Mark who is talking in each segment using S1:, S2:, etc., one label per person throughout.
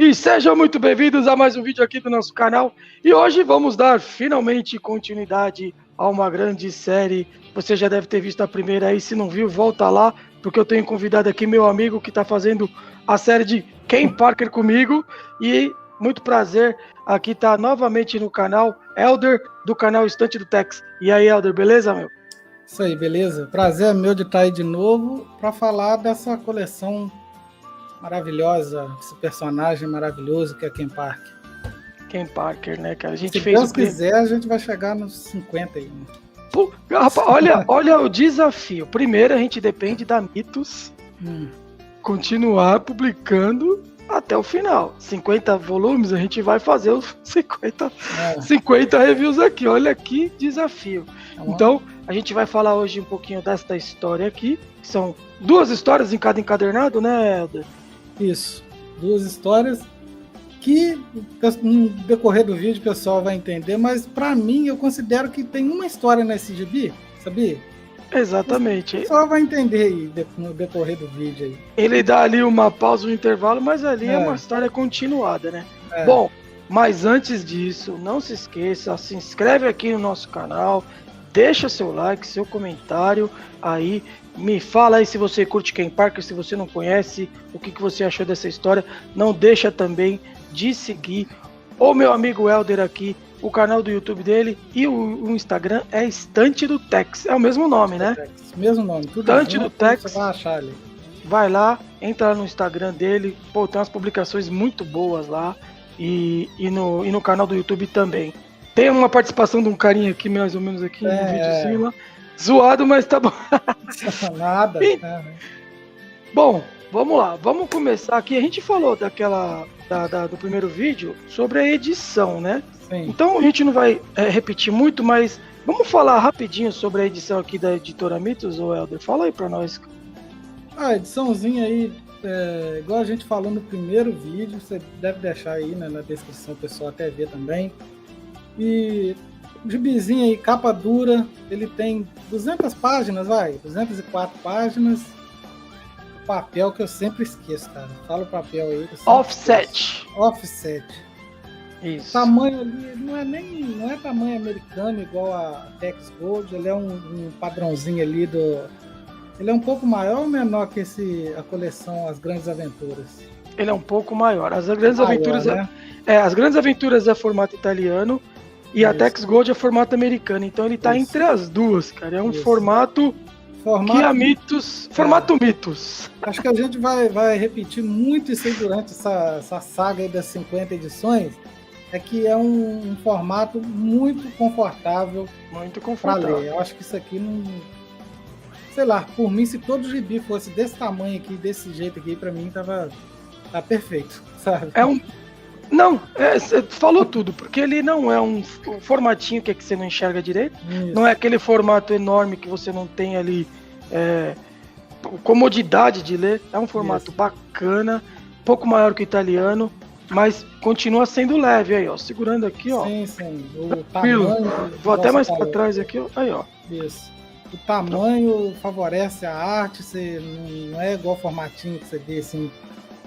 S1: E sejam muito bem-vindos a mais um vídeo aqui do nosso canal. E hoje vamos dar finalmente continuidade a uma grande série. Você já deve ter visto a primeira aí, se não viu, volta lá, porque eu tenho convidado aqui meu amigo que está fazendo a série de Ken Parker comigo. E muito prazer, aqui tá novamente no canal, Elder, do canal Estante do Tex. E aí, Elder, beleza, meu?
S2: Isso aí, beleza? Prazer é meu de estar aí de novo para falar dessa coleção maravilhosa, esse personagem maravilhoso que é Ken Parker.
S1: Ken Parker, né, cara? A gente
S2: Se
S1: fez
S2: Deus quiser, a gente vai chegar nos 50 aí.
S1: Pô, rapaz, olha o desafio. Primeiro, a gente depende da Mitos continuar publicando até o final. 50 volumes, a gente vai fazer os 50 reviews aqui. Olha que desafio. Então, a gente vai falar hoje um pouquinho desta história aqui. São 2 histórias em cada encadernado, né, Helder?
S2: Isso, 2 histórias que no decorrer do vídeo o pessoal vai entender, mas para mim eu considero que tem uma história nesse gibi, sabia?
S1: Exatamente.
S2: O pessoal vai entender aí no decorrer do vídeo aí.
S1: Ele dá ali uma pausa, um intervalo, mas ali é uma história continuada, né? Bom, mas antes disso, não se esqueça, se inscreve aqui no nosso canal, deixa seu like, seu comentário aí, me fala aí se você curte Ken Parker, se você não conhece, o que você achou dessa história. Não deixa também de seguir o meu amigo Elder aqui, o canal do YouTube dele e o Instagram é Estante do Tex, é o mesmo nome, né?
S2: Mesmo nome, tudo
S1: Estante do Tex.
S2: Você vai achar ali.
S1: Vai lá, entra no Instagram dele, pô, tem umas publicações muito boas lá e no canal do YouTube também. Tem uma participação de um carinha aqui, mais ou menos aqui, no videozinho lá. Zoado, mas tá bom.
S2: Nada.
S1: Bom, vamos lá. Vamos começar aqui. A gente falou do primeiro vídeo sobre a edição, né?
S2: Sim.
S1: Então a gente não vai repetir muito, mas vamos falar rapidinho sobre a edição aqui da editora Mitos, ô Helder. Fala aí pra nós.
S2: A ediçãozinha aí, igual a gente falou no primeiro vídeo, você deve deixar aí na descrição, o pessoal até ver também. E o gibizinho aí, capa dura, ele tem 200 páginas, 204 páginas. O papel que eu sempre esqueço, cara. Fala o papel aí.
S1: Offset.
S2: Isso. O tamanho ali não é tamanho americano igual a Tex Gold, ele é um padrãozinho ali Ele é um pouco maior ou menor que a coleção As Grandes Aventuras?
S1: Ele é um pouco maior. As Grandes Aventuras, né? As Grandes Aventuras é formato italiano e a Tex Gold é formato americano. Então ele tá entre as duas, cara. É um formato que a Mitos... Formato Mitos.
S2: Acho que a gente vai repetir muito isso aí durante essa saga aí das 50 edições. É que é um formato muito confortável.
S1: Muito confortável.
S2: Pra ler. Eu acho que isso aqui não... Sei lá, por mim, se todo gibi fosse desse tamanho aqui, desse jeito aqui, pra mim tá perfeito, sabe?
S1: Não, você falou tudo, porque ele não é um formatinho que você não enxerga direito. Isso. Não é aquele formato enorme que você não tem ali comodidade de ler. É um formato bacana, pouco maior que o italiano, mas continua sendo leve aí, ó. Segurando aqui, ó.
S2: Sim. O tamanho,
S1: vou até mais para trás aqui, ó. Aí, ó.
S2: Isso. O tamanho favorece a arte, você não é igual o formatinho que você vê assim,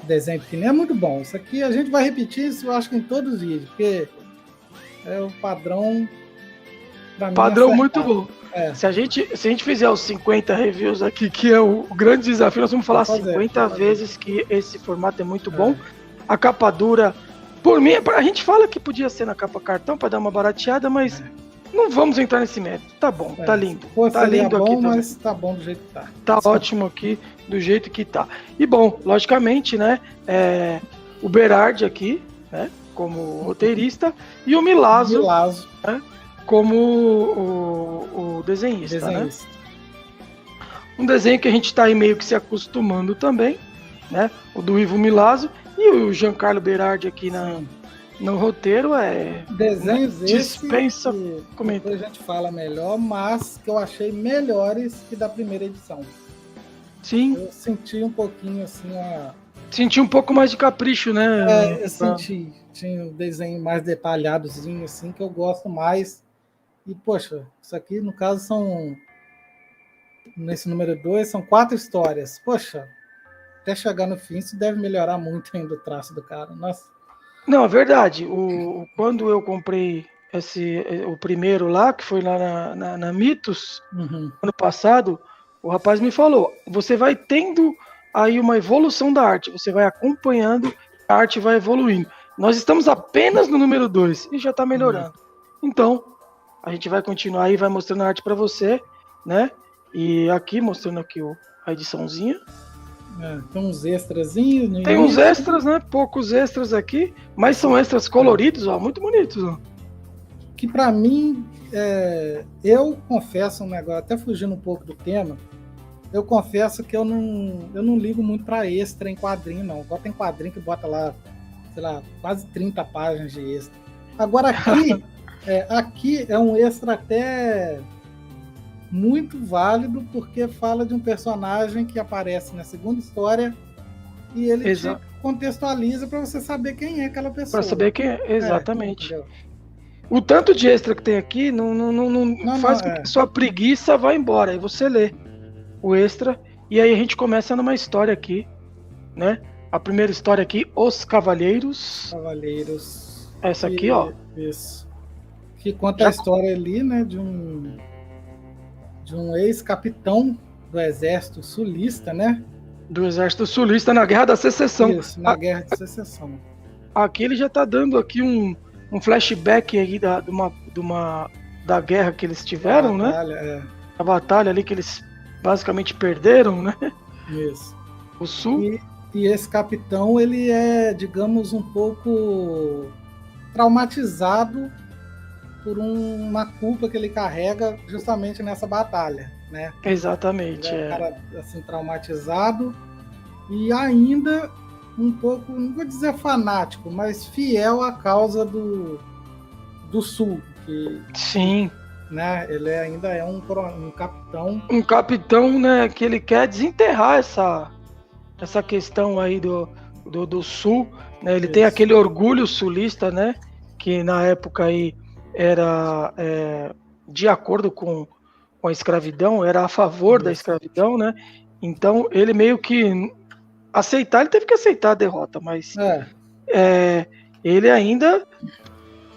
S2: desenho pequeno. É muito bom. Isso aqui a gente vai repetir isso, eu acho que em todos os vídeos, porque é o padrão.
S1: Padrão muito bom. Se a gente fizer os 50 reviews aqui, que é o grande desafio, nós vamos falar 50 vezes que esse formato é muito bom. A capa dura, por mim, a gente fala que podia ser na capa cartão para dar uma barateada, mas não vamos entrar nesse método. Tá bom, tá lindo. Tá lindo
S2: bom,
S1: aqui,
S2: mas tá bom do jeito que tá.
S1: Tá ótimo aqui do jeito que tá. E bom, logicamente, né, o Berardi aqui, né, como roteirista, e o Milazzo. Né, como o desenhista, né? Um desenho que a gente tá aí meio que se acostumando também, né? O do Ivo Milazzo e o Giancarlo Berardi aqui no roteiro
S2: desenhos
S1: dispensa
S2: comentário. A gente fala melhor, mas que eu achei melhores que da primeira edição.
S1: Sim.
S2: Eu senti um pouquinho assim
S1: Senti um pouco mais de capricho, né?
S2: Eu senti. Tinha um desenho mais detalhadozinho assim que eu gosto mais. E poxa, isso aqui no caso nesse número 2 são 4 histórias. Poxa, até chegar no fim, isso deve melhorar muito ainda o traço do cara. Nossa.
S1: Não, é verdade. Quando eu comprei o primeiro lá, que foi lá na Mitos, ano passado, o rapaz me falou, você vai tendo aí uma evolução da arte, você vai acompanhando, a arte vai evoluindo. Nós estamos apenas no número 2 e já está melhorando. Então, a gente vai continuar aí, vai mostrando a arte para você, né? E aqui, mostrando aqui a ediçãozinha.
S2: Tem uns extrazinhos.
S1: Tem uns extras, né? Poucos extras aqui, mas são extras coloridos, ó, muito bonitos, ó.
S2: Que para mim, eu confesso um negócio, até fugindo um pouco do tema, eu confesso que eu não ligo muito para extra em quadrinho, não. Agora tem quadrinho que bota lá, sei lá, quase 30 páginas de extra. Agora aqui é um extra até muito válido, porque fala de um personagem que aparece na segunda história e ele te contextualiza para você saber quem é aquela pessoa.
S1: Para saber quem é, exatamente. O tanto de extra que tem aqui não faz com que sua preguiça vá embora. Aí você lê o extra e aí a gente começa numa história aqui, né? A primeira história aqui, Os Cavaleiros. Essa aqui, ó.
S2: Isso. Que conta a história ali, né, de um ex-capitão do Exército Sulista, né?
S1: Do Exército Sulista na Guerra da Secessão.
S2: Isso, na Guerra de Secessão.
S1: Aqui ele já tá dando aqui um flashback aí da guerra que eles tiveram, né? A batalha ali que eles basicamente perderam, né?
S2: Isso.
S1: O Sul.
S2: E esse capitão, ele é, digamos, um pouco traumatizado por uma culpa que ele carrega justamente nessa batalha, né?
S1: Exatamente.
S2: Ele é um cara assim, traumatizado e ainda um pouco, não vou dizer fanático, mas fiel à causa do Sul.
S1: Sim.
S2: Né? Ele ainda é um capitão.
S1: Um capitão, né, que ele quer desenterrar essa questão aí do Sul, né? Ele tem aquele orgulho sulista, né? Que na época aí era de acordo com a escravidão, era a favor da escravidão, né? Então ele meio que ele teve que aceitar a derrota, mas ele ainda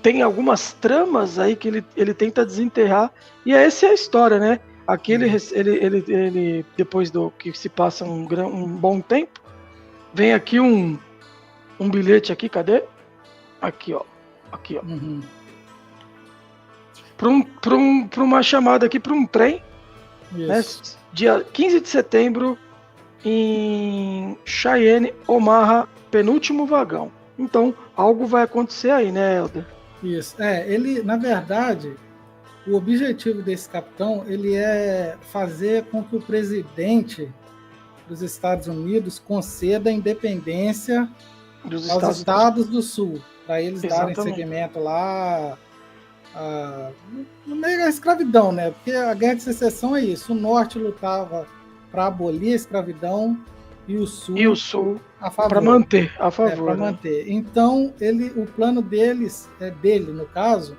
S1: tem algumas tramas aí que ele tenta desenterrar, e essa é a história, né? Aqui ele depois do que se passa um bom tempo, vem aqui um bilhete aqui, cadê? Aqui, ó. Para uma chamada aqui para um trem, né? Dia 15 de setembro em Cheyenne, Omaha, penúltimo vagão. Então, algo vai acontecer aí, né, Helder?
S2: Isso. Ele, na verdade, o objetivo desse capitão, ele é fazer com que o presidente dos Estados Unidos conceda a independência aos estados do Sul, para eles darem seguimento lá no meio da escravidão, né? Porque a Guerra de Secessão é isso. O Norte lutava para abolir a escravidão e o Sul a favor.
S1: Para manter, a favor.
S2: Para manter. Então, o plano dele, no caso,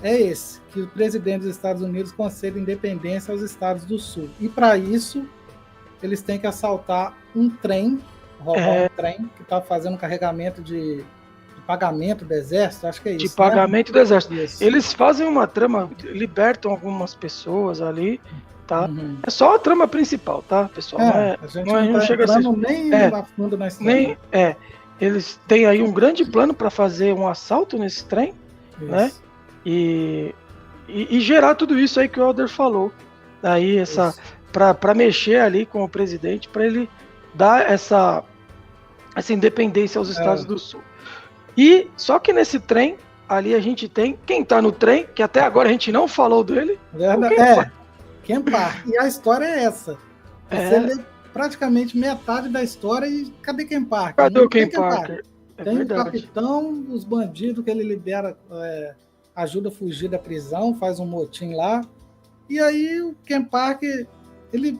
S2: é esse, que o presidente dos Estados Unidos conceda independência aos estados do Sul. E para isso, eles têm que assaltar um trem, roubar um trem que está fazendo carregamento de pagamento do exército, acho que é isso.
S1: De pagamento, né? Do exército.
S2: Isso.
S1: Eles fazem uma trama, libertam algumas pessoas ali, tá? É só a trama principal, tá, pessoal?
S2: A gente não chega a ser nem a fundo na história.
S1: Eles têm aí um grande plano para fazer um assalto nesse trem, né? E gerar tudo isso aí que o Helder falou. Aí para mexer ali com o presidente, para ele dar essa independência aos estados do Sul. E só que nesse trem, ali a gente tem quem tá no trem, que até agora a gente não falou dele.
S2: Ken Parker. E a história é essa. Você lê praticamente metade da história e cadê Ken Parker?
S1: Cadê o Ken Parker?
S2: Tem o capitão, os bandidos que ele libera, ajuda a fugir da prisão, faz um motim lá. E aí o Ken Parker, ele...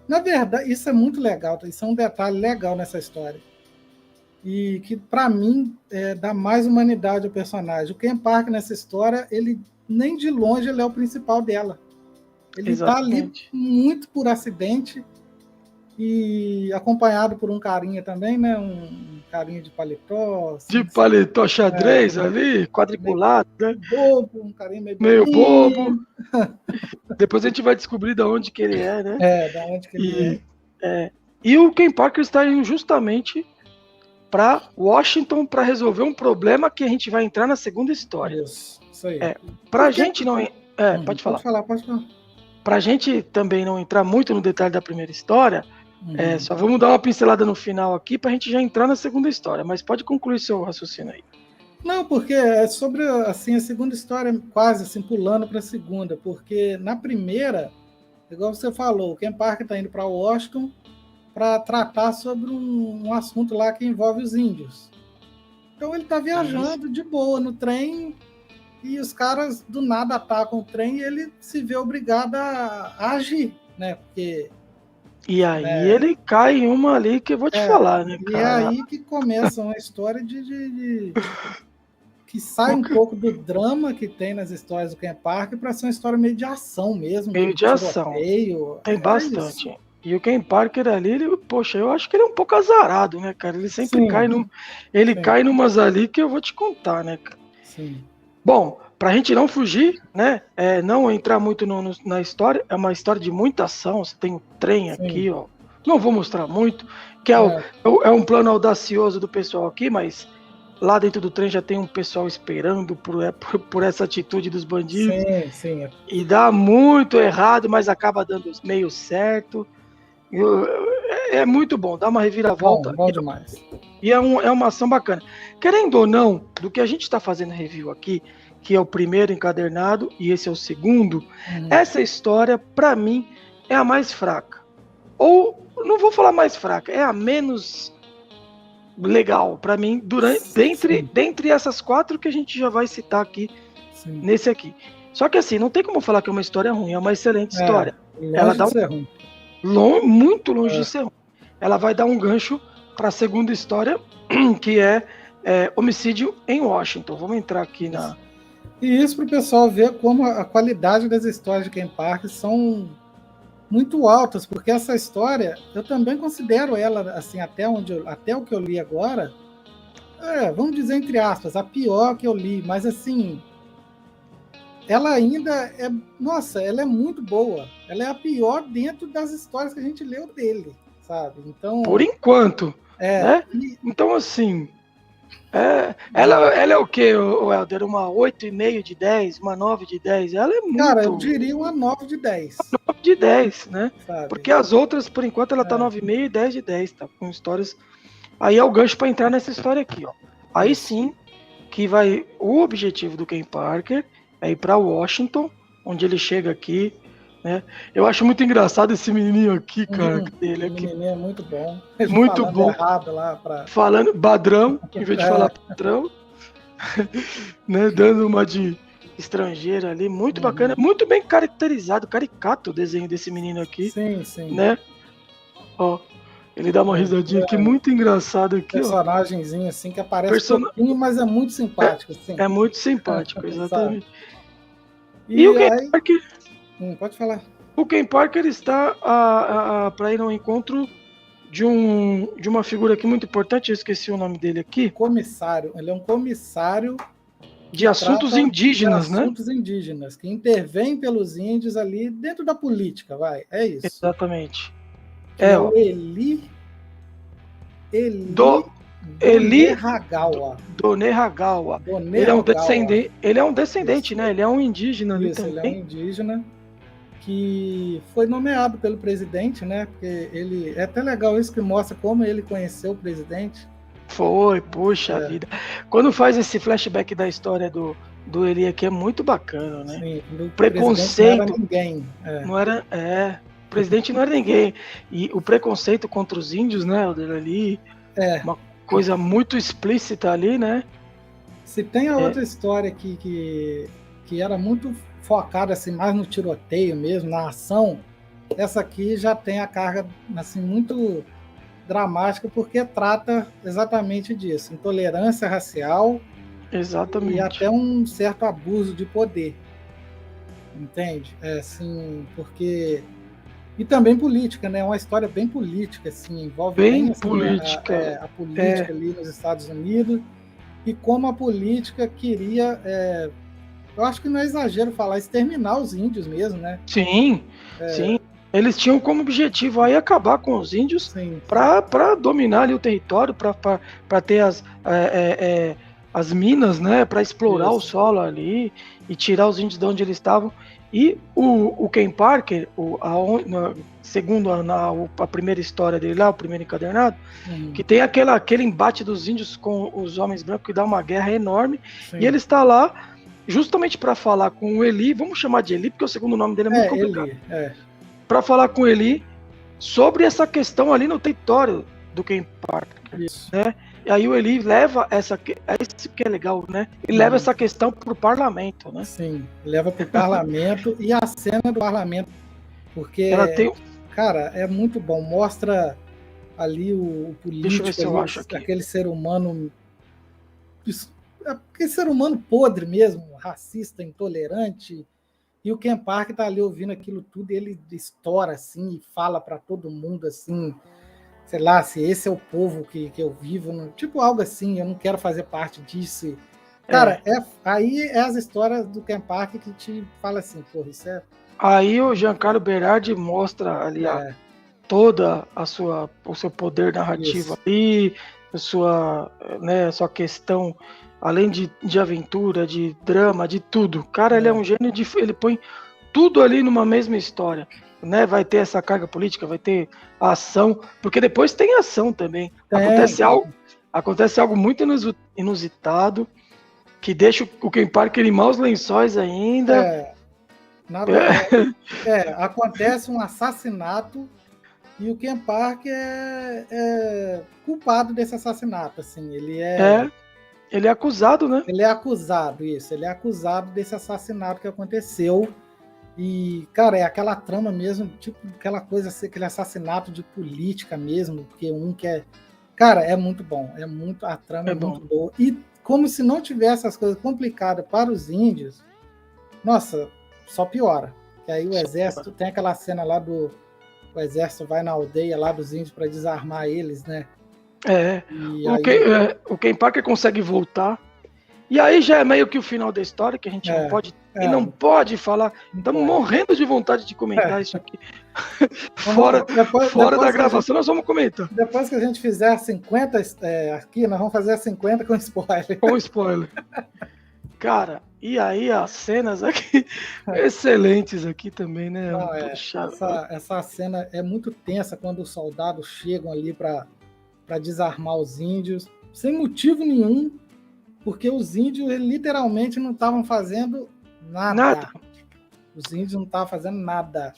S2: Na verdade, isso é muito legal, isso é um detalhe legal nessa história. E que, para mim, dá mais humanidade ao personagem. O Ken Parker, nessa história, ele nem de longe ele é o principal dela. Ele está ali muito por acidente e acompanhado por um carinha também, né? Um carinha de paletó. Assim,
S1: de paletó xadrez ali, quadriculado, né?
S2: Bobo, um carinha
S1: meio bobo. Depois a gente vai descobrir de onde que ele é, né?
S2: Da onde que ele é.
S1: E o Ken Parker está indo justamente para Washington para resolver um problema que a gente vai entrar na segunda história.
S2: Isso aí.
S1: Pra gente não... pode falar.
S2: Pode falar.
S1: Pra gente também não entrar muito no detalhe da primeira história, só vamos dar uma pincelada no final aqui pra gente já entrar na segunda história, mas pode concluir seu raciocínio aí.
S2: Não, porque é sobre assim, a segunda história, quase assim, pulando para a segunda, porque na primeira, igual você falou, o Ken Parker está indo para Washington para tratar sobre um assunto lá que envolve os índios. Então ele está viajando de boa no trem e os caras do nada atacam o trem e ele se vê obrigado a agir, né? Porque...
S1: E aí ele cai em uma ali que eu vou te falar, né, cara?
S2: E é aí que começa uma história que sai um pouco do drama que tem nas histórias do Ken Parker para ser uma história meio de ação mesmo.
S1: Meio de ação. Tem bastante. Isso. E o Ken Parker ali, poxa, eu acho que ele é um pouco azarado, né, cara? Ele sempre cai numas ali que eu vou te contar, né, cara?
S2: Sim.
S1: Bom, pra gente não fugir, né, não entrar muito na história, é uma história de muita ação, você tem um trem aqui, ó, não vou mostrar muito, que é um plano audacioso do pessoal aqui, mas lá dentro do trem já tem um pessoal esperando por essa atitude dos bandidos.
S2: Sim.
S1: E dá muito errado, mas acaba dando meio certo. É muito bom, dá uma reviravolta.
S2: Bom demais.
S1: E é uma ação bacana. Querendo ou não, do que a gente está fazendo review aqui, que é o primeiro encadernado e esse é o segundo, essa história, para mim, é a mais fraca. Ou, não vou falar mais fraca, é a menos legal para mim, dentre essas 4 que a gente já vai citar aqui, nesse aqui. Só que assim, não tem como falar que é uma história ruim, é uma excelente história. Ela dá muito longe de ser ruim. Ela vai dar um gancho para a segunda história, que é Homicídio em Washington. Vamos entrar aqui na...
S2: E isso para o pessoal ver como a qualidade das histórias de Ken Parker são muito altas, porque essa história, eu também considero ela, assim, até o que eu li agora, vamos dizer entre aspas, a pior que eu li, mas assim, ela ainda ela é muito boa. Ela é a pior dentro das histórias que a gente leu dele, sabe? Então,
S1: por enquanto, né? Então, assim, ela é o quê, Helder? Uma 8,5 de 10, uma 9 de 10? Ela é muito...
S2: Cara, eu diria uma 9 de 10.
S1: 9 de 10, né? Sabe? Porque as outras, por enquanto, ela tá 9,5 e 10 de 10, tá? Com histórias... Aí é o gancho para entrar nessa história aqui, ó. Aí sim, que vai... O objetivo do Ken Parker é ir para Washington, onde ele chega aqui, né? Eu acho muito engraçado esse menininho aqui, cara. Ele aqui.
S2: Menininho é muito bom.
S1: Muito bom.
S2: Lá
S1: falando badrão, em vez de falar patrão, né? Dando uma de estrangeira ali, muito bacana, muito bem caracterizado, caricato o desenho desse menino aqui.
S2: Sim.
S1: Né? Ó, ele dá uma risadinha aqui, muito engraçado aqui.
S2: Personagemzinho assim, que aparece pouquinho, mas é muito simpático. Assim.
S1: É muito simpático, exatamente.
S2: E o Ken Parker... pode falar.
S1: O Ken Parker está para ir ao encontro de uma figura aqui muito importante, eu esqueci o nome dele aqui.
S2: Comissário. Ele é um comissário
S1: de assuntos indígenas, né?
S2: Assuntos indígenas, que intervém pelos índios ali dentro da política, é isso.
S1: Exatamente.
S2: O Eli Hagawa.
S1: Done Hagawa. Ele é um descendente, né? Ele é um indígena ali também.
S2: Ele é um indígena que foi nomeado pelo presidente, né? Porque ele... É até legal isso que mostra como ele conheceu o presidente.
S1: Foi, puxa vida. Quando faz esse flashback da história do Eli aqui, é muito bacana, né?
S2: Sim, do
S1: preconceito.
S2: Não era ninguém.
S1: O presidente não era ninguém. E o preconceito contra os índios, né? O dele ali. Uma coisa muito explícita ali, né?
S2: Se tem a outra história que era muito focada assim, mais no tiroteio mesmo, na ação, essa aqui já tem a carga assim, muito dramática, porque trata exatamente disso, intolerância racial.
S1: Exatamente.
S2: E até um certo abuso de poder, entende? Assim, porque E também política, né? Uma história bem política, assim, envolve
S1: bem
S2: assim,
S1: política.
S2: a política ali nos Estados Unidos e como a política queria, eu acho que não é exagero falar, exterminar os índios mesmo, né?
S1: Sim, sim. Eles tinham como objetivo aí acabar com os índios para dominar ali o território, para ter as minas, né? Para explorar o solo ali e tirar os índios de onde eles estavam. E o Ken Parker, segundo a primeira história dele lá, o primeiro encadernado, que tem aquele embate dos índios com os homens brancos que dá uma guerra enorme, e ele está lá justamente para falar com o Eli, vamos chamar de Eli, porque o segundo nome dele é muito complicado. Para falar com ele sobre essa questão ali no território do Ken Parker.
S2: Isso.
S1: Né? E aí o Eli leva isso que é legal, né? Ele leva essa questão para o parlamento, né?
S2: Sim, leva para o parlamento e a cena do parlamento, porque
S1: ela tem...
S2: cara, é muito bom, mostra ali o político,
S1: deixa eu ver se eu acho aqui.
S2: Aquele ser humano podre mesmo, racista, intolerante. E o Ken Parker tá ali ouvindo aquilo tudo e ele estoura assim e fala para todo mundo assim, sei lá, se esse é o povo que eu vivo, tipo algo assim, eu não quero fazer parte disso. Cara, aí é as histórias do Ken Parker que te fala assim, porra, isso é...
S1: Aí o Giancarlo Berardi mostra ali toda o seu poder narrativo ali, a sua questão, além de aventura, de drama, de tudo. Cara, ele é um gênio, ele põe tudo ali numa mesma história. Né? Vai ter essa carga política, vai ter a ação, porque depois tem ação também. Acontece algo muito inusitado, que deixa o Ken Parker em maus lençóis ainda.
S2: Acontece um assassinato e o Ken Parker é culpado desse assassinato, assim, ele é
S1: acusado, né?
S2: Ele é acusado desse assassinato que aconteceu. E, cara, é aquela trama mesmo, tipo aquela coisa, aquele assassinato de política mesmo, porque um quer... Cara, é muito bom, a trama é muito boa. E como se não tivesse as coisas complicadas para os índios, nossa, só piora. Que aí o exército, tem aquela cena lá o exército vai na aldeia lá dos índios para desarmar eles, né?
S1: O Ken Parker consegue voltar. E aí já é meio que o final da história, que a gente não pode falar. Estamos morrendo de vontade de comentar isso aqui. Fora da gravação, nós vamos comentar.
S2: Depois que a gente fizer 50 aqui, nós vamos fazer 50 com spoiler.
S1: Com spoiler. Cara, e aí as cenas aqui, excelentes aqui também, né?
S2: Não, essa cena é muito tensa quando os soldados chegam ali para desarmar os índios, sem motivo nenhum. Porque os índios literalmente não estavam fazendo nada. Os índios não estavam fazendo nada.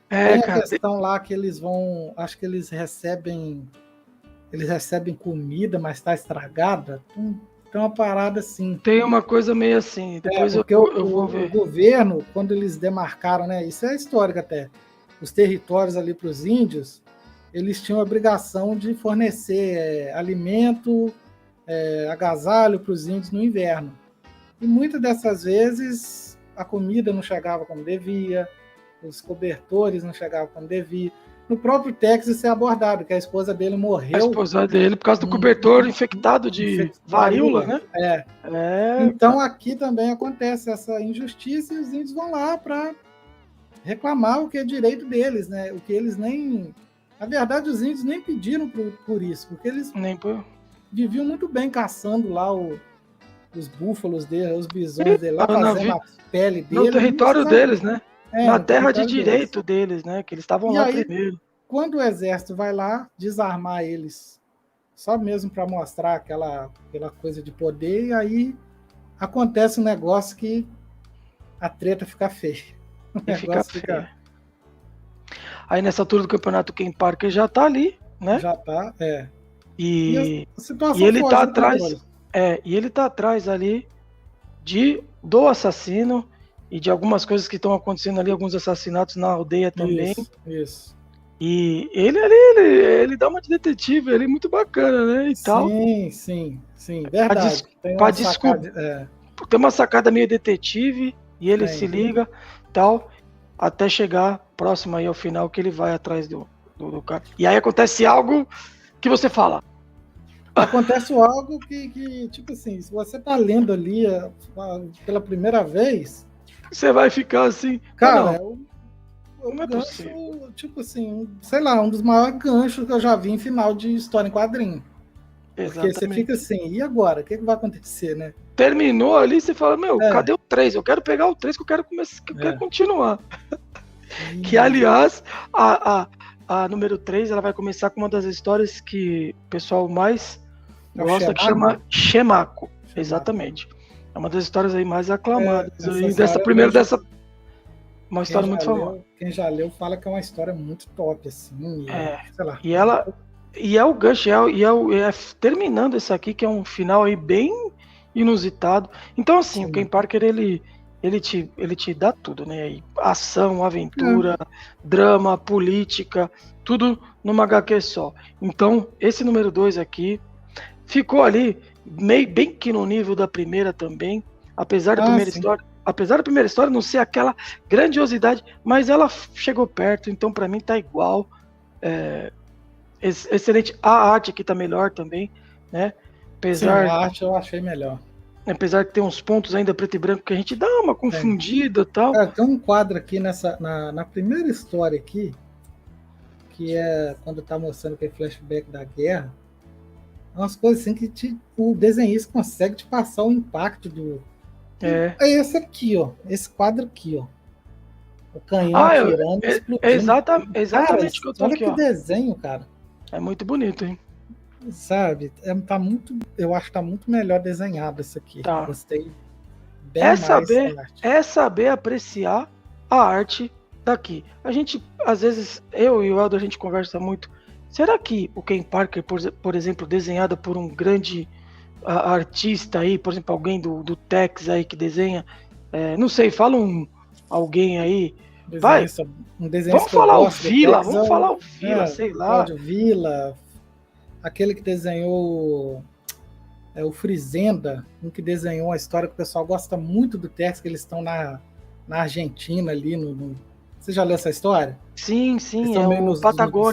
S2: Tem a questão lá que eles vão... Acho que eles recebem comida, mas está estragada. Tem uma parada assim.
S1: Tem uma coisa meio assim. Depois eu vou ver.
S2: O governo, quando eles demarcaram, né? Isso é histórico até. Os territórios ali para os índios, eles tinham a obrigação de fornecer alimento... agasalho para os índios no inverno. E muitas dessas vezes a comida não chegava como devia, os cobertores não chegavam como devia. No próprio Texas isso é abordado, que a esposa dele morreu.
S1: A esposa dele por causa do cobertor infectado de varíola, né?
S2: Então aqui também acontece essa injustiça e os índios vão lá para reclamar o que é direito deles, né? O que eles nem... Na verdade, os índios nem pediram por isso, porque eles... viviam muito bem caçando lá os búfalos dele, os bisões dele, lá fazendo a pele dele.
S1: No território deles, né? Na terra de direito deles, né? Que eles estavam lá primeiro.
S2: Quando o exército vai lá desarmar eles, só mesmo para mostrar aquela coisa de poder, e aí acontece um negócio que a treta fica feia.
S1: Aí nessa altura do campeonato, Ken Parker já tá ali, né?
S2: Já tá,
S1: E ele tá atrás. E ele tá atrás ali do assassino e de algumas coisas que estão acontecendo ali, alguns assassinatos na aldeia também.
S2: Isso.
S1: E ele dá uma de detetive ali muito bacana, né? E tal.
S2: Sim, verdade.
S1: Tem uma sacada meio detetive e ele se liga, tal. até chegar próximo aí ao final, que ele vai atrás do cara. E aí acontece algo que você fala.
S2: Acontece algo que, tipo assim, se você tá lendo ali pela primeira vez...
S1: Você vai ficar assim...
S2: Cara,
S1: não é
S2: gancho,
S1: possível.
S2: tipo assim, sei lá, um dos maiores ganchos que eu já vi em final de história em quadrinho. Porque você fica assim, e agora? O que vai acontecer, né?
S1: Terminou ali, você fala, cadê o 3? Eu quero pegar o 3 que eu quero começar, que eu quero continuar. Que, aliás, a número 3, ela vai começar com uma das histórias que o pessoal mais gosta, que chama Shemako. Exatamente. É uma das histórias aí mais aclamadas. Uma história muito famosa.
S2: Quem já leu fala que é uma história muito top, assim. Sei lá.
S1: E é o gancho, terminando esse aqui, que é um final aí bem inusitado. Então, assim, o Ken Parker, ele te dá tudo, né? Ação, aventura, drama, política, tudo numa HQ só. Então, esse número 2 aqui ficou ali bem que no nível da primeira também, apesar da primeira história não ser aquela grandiosidade, mas ela chegou perto, então para mim tá igual. Excelente. A arte aqui tá melhor também, né?
S2: A arte eu achei melhor.
S1: Apesar de ter uns pontos ainda preto e branco que a gente dá uma confundida e tal.
S2: Tem um quadro aqui na primeira história aqui, que é quando tá mostrando aquele flashback da guerra. Umas coisas assim que o desenhista consegue te passar o impacto do... É esse aqui, ó. Esse quadro aqui, ó. O canhão atirando, explodindo.
S1: Exatamente o que eu tô aqui,
S2: olha que desenho, cara.
S1: É muito bonito, hein?
S2: Sabe? Eu acho que tá muito melhor desenhado esse aqui.
S1: Tá.
S2: Gostei bem mais.
S1: Saber apreciar a arte daqui. A gente, às vezes, eu e o Eldo, a gente conversa muito. Será que o Ken Parker, por exemplo, desenhado por um grande artista aí, por exemplo, alguém do Tex aí que desenha, não sei, fala alguém aí. Vamos falar o Vila, sei lá.
S2: Cláudio Vila, aquele que desenhou o Frizenda, um que desenhou uma história que o pessoal gosta muito do Tex, que eles estão na Argentina ali Você já leu essa história?
S1: Sim,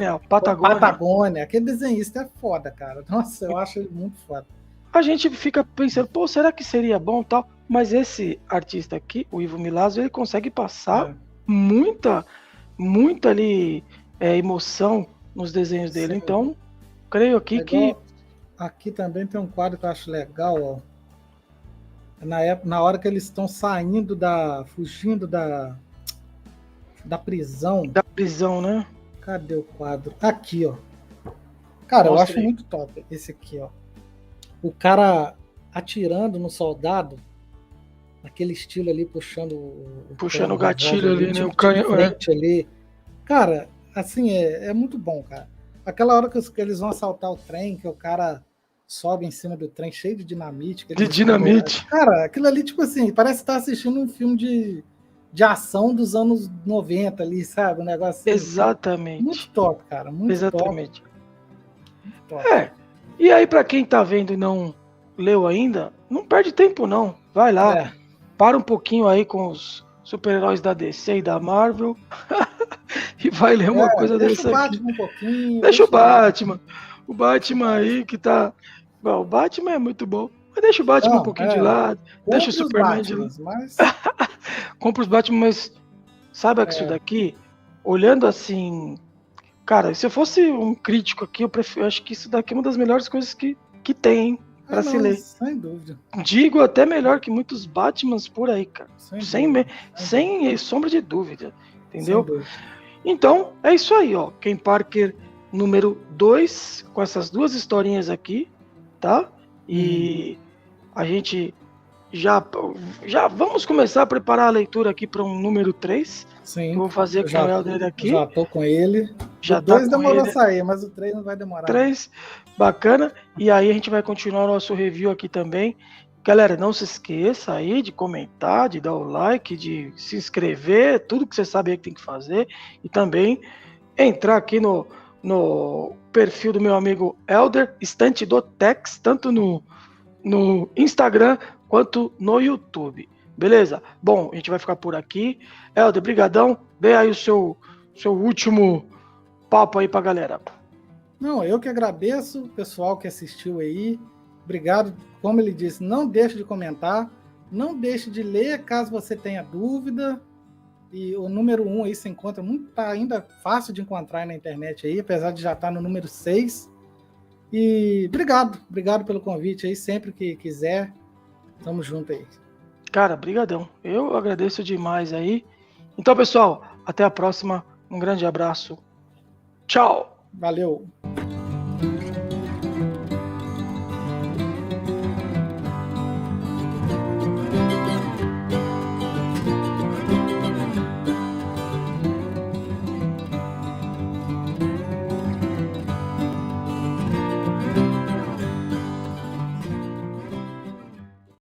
S1: é o Patagônia.
S2: Aquele desenhista é foda, cara. Nossa, eu acho ele muito foda.
S1: A gente fica pensando, será que seria bom tal? Mas esse artista aqui, o Ivo Milazzo, ele consegue passar muita ali emoção nos desenhos dele. Sim. Então, creio aqui que...
S2: Aqui também tem um quadro que eu acho legal, ó. Na hora que eles estão fugindo da prisão.
S1: Da prisão, né?
S2: Cadê o quadro? Aqui, ó. Cara, eu acho muito top esse aqui, ó. O cara atirando no soldado, aquele estilo ali, puxando
S1: o gatilho ali, né? O
S2: canhão ali. Cara, assim, é muito bom, cara. Aquela hora que eles vão assaltar o trem, que o cara sobe em cima do trem cheio de dinamite. Cara, aquilo ali, tipo assim, parece estar assistindo um filme de ação dos anos 90 ali, sabe? Um negócio assim.
S1: Exatamente.
S2: Muito top, cara. Muito
S1: Exatamente. Top. E aí, pra quem tá vendo e não leu ainda, não perde tempo, não. Vai lá. Para um pouquinho aí com os super-heróis da DC e da Marvel e vai ler uma coisa dessa aqui.
S2: Um pouquinho,
S1: deixa o Batman. O Batman aí que tá... Bom, o Batman é muito bom. Mas deixa o Batman um pouquinho de lado. Deixa o Superman de lado. Compra os Batman, mas sabe que isso daqui, olhando assim... Cara, se eu fosse um crítico aqui, eu acho que isso daqui é uma das melhores coisas que tem para se ler.
S2: Sem dúvida.
S1: Digo até melhor que muitos Batmans por aí, cara. Sem sombra de dúvida. Entendeu? Então, é isso aí, ó. Ken Parker número 2, com essas duas historinhas aqui, tá? E a gente já vamos começar a preparar a leitura aqui para um número 3.
S2: Sim.
S1: Eu vou fazer com o Helder aqui.
S2: Já tô com ele.
S1: Já
S2: o 2 demorou a sair, mas o 3 não vai demorar.
S1: 3, bacana. E aí a gente vai continuar o nosso review aqui também. Galera, não se esqueça aí de comentar, de dar o like, de se inscrever, tudo que você sabe aí que tem que fazer. E também entrar aqui no perfil do meu amigo Helder, Estante do Tex, tanto no Instagram quanto no YouTube. Beleza? Bom, a gente vai ficar por aqui. Helder, brigadão. Dê aí o seu último papo aí pra galera.
S2: Não, eu que agradeço o pessoal que assistiu aí. Obrigado. Como ele disse, não deixe de comentar. Não deixe de ler caso você tenha dúvida. E o número 1 aí se encontra muito, tá ainda fácil de encontrar na internet aí, apesar de já estar no número 6. E obrigado pelo convite aí, sempre que quiser, tamo junto aí.
S1: Cara, brigadão. Eu agradeço demais aí. Então, pessoal, até a próxima. Um grande abraço. Tchau.
S2: Valeu.